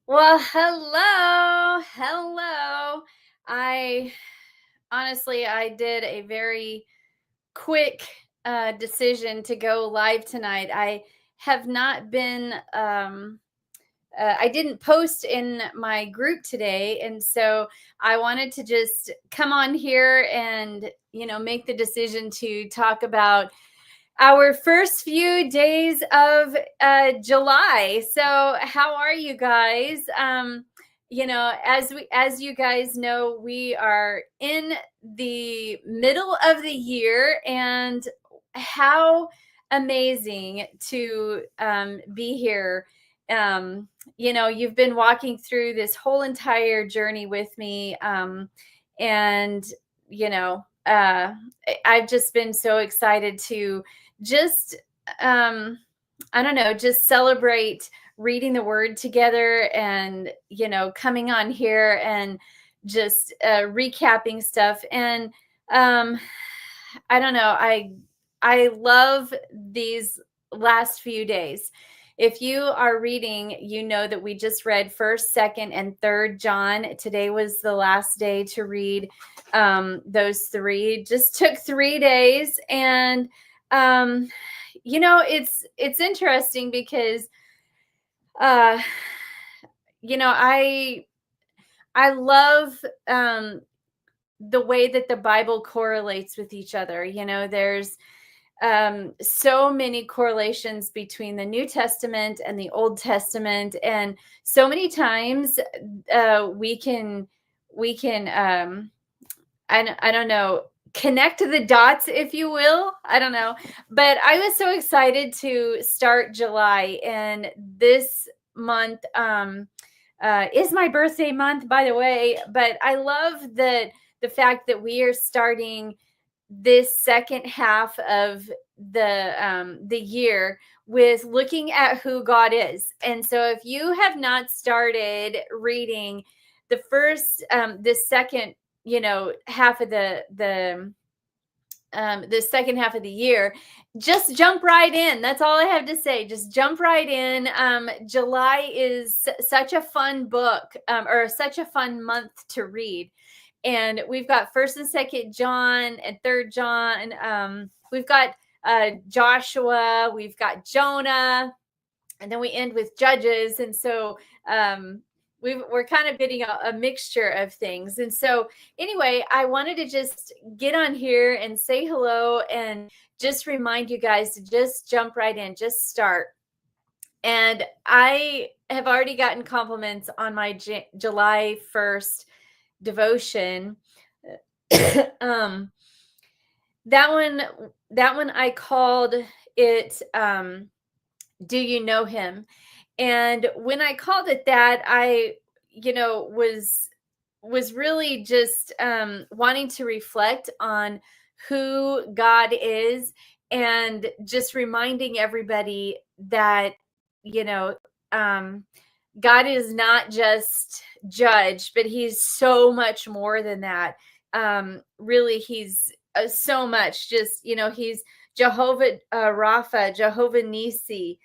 Well, hello. I I did a very quick decision to go live tonight. I have not been, I didn't post in my group today. And so I wanted to just come on here and, make the decision to talk about our first few days of July. So, how are you guys? As you guys know, we are in the middle of the year, and how amazing to be here. You've been walking through this whole entire journey with me, and you know, uh, I've just been so excited to just I don't know, just celebrate reading the word together, and coming on here and just recapping stuff. And um I don't know, I love these last few days. If you are reading, you know that we just read first, second, and third John. Today was the last day to read those three. Just took 3 days. And it's interesting because uh I love the way that the Bible correlates with each other. There's so many correlations between the New Testament and the Old Testament, and so many times we can I don't know, connect the dots, if you will. I don't know. But I was so excited to start July, and this month is my birthday month, by the way. But I love the fact that we are starting this second half of the year with looking at who God is. And so if you have not started reading the second, half of the second half of the year, just jump right in. That's all I have to say. Just jump right in. July is such a fun book, or such a fun month to read. And we've got first and second John and third John. We've got Joshua, we've got Jonah, and then we end with Judges. And so we're kind of getting a mixture of things. And so anyway, I wanted to just get on here and say hello and just remind you guys to just jump right in, just start. And I have already gotten compliments on my July 1st devotion. um that one I called it, do you know him? And when I called it that, I was really just wanting to reflect on who God is, and just reminding everybody that you know God is not just judge, but he's so much more than that. Really, he's so much. Just, he's Jehovah Rapha, Jehovah Nisi,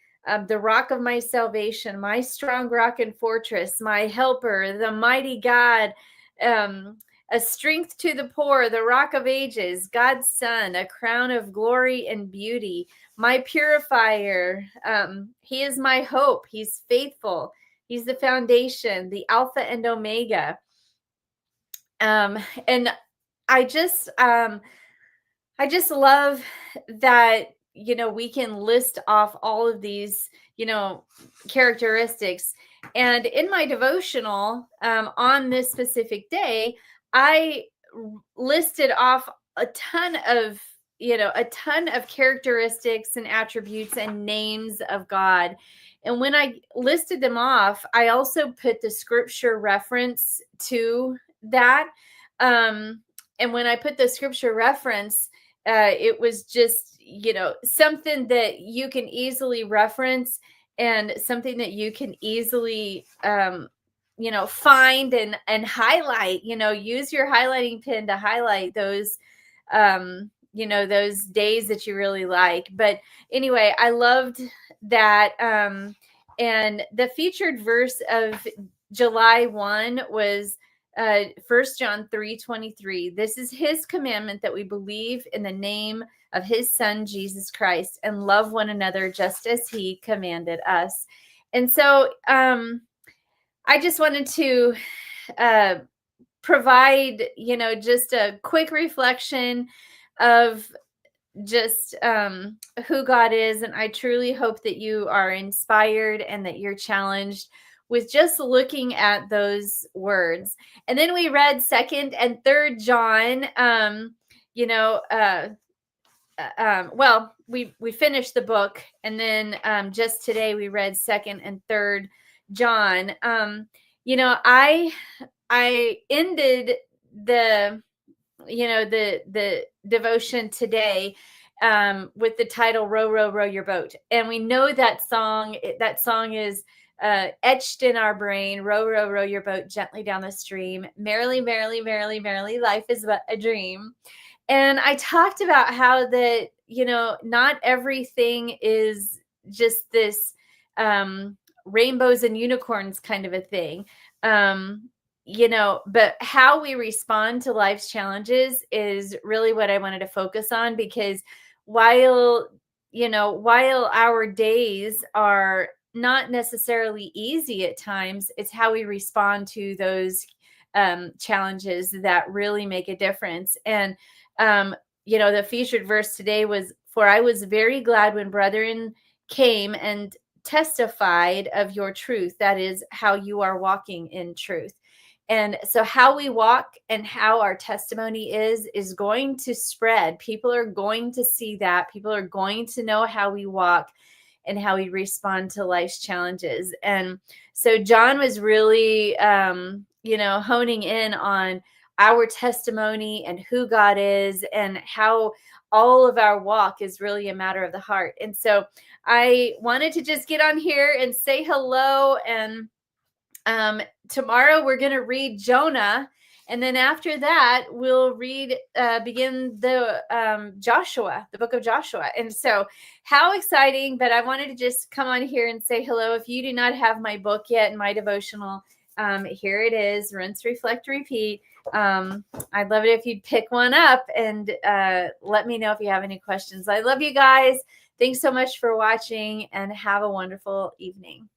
the rock of my salvation, my strong rock and fortress, my helper, the mighty God, a strength to the poor, the rock of ages, God's son, a crown of glory and beauty, my purifier. He is my hope. He's faithful. He's the foundation, the Alpha and Omega. And I just love that, we can list off all of these, characteristics. And in my devotional, on this specific day, I listed off a ton of characteristics and attributes and names of God. And when I listed them off, I also put the scripture reference to that. And when I put the scripture reference, it was just, something that you can easily reference, and something that you can easily, find and highlight. Use your highlighting pen to highlight those, those days that you really like. But anyway, I loved that. And the featured verse of July 1 was 1 John 3:23. This is his commandment, that we believe in the name of his son, Jesus Christ, and love one another just as he commanded us. And so I just wanted to provide, just a quick reflection of just who God is. And I truly hope that you are inspired and that you're challenged with just looking at those words. And then we read 2nd and 3rd John. Well, we finished the book, and then just today we read 2nd and 3rd John. I ended the the devotion today with the title "Row, Row, Row Your Boat," and we know that song. That song is etched in our brain. Row, row, row your boat gently down the stream. Merrily, merrily, merrily, merrily, life is but a dream. And I talked about how that, not everything is just this rainbows and unicorns kind of a thing. But how we respond to life's challenges is really what I wanted to focus on, because while our days are not necessarily easy at times, it's how we respond to those challenges that really make a difference. And the featured verse today was, "For I was very glad when brethren came and testified of your truth." That is how you are walking in truth. And so how we walk and how our testimony is going to spread. People are going to see that. People are going to know how we walk and how we respond to life's challenges. And so John was really, honing in on our testimony and who God is, and how all of our walk is really a matter of the heart. And so I wanted to just get on here and say hello. And tomorrow we're going to read Jonah, and then after that we'll begin the the book of Joshua. And so how exciting. But I wanted to just come on here and say hello. If you do not have my book yet, my devotional, here it is, Rinse, Reflect, Repeat. I'd love it if you'd pick one up, and let me know if you have any questions. I love you guys. Thanks so much for watching, and have a wonderful evening.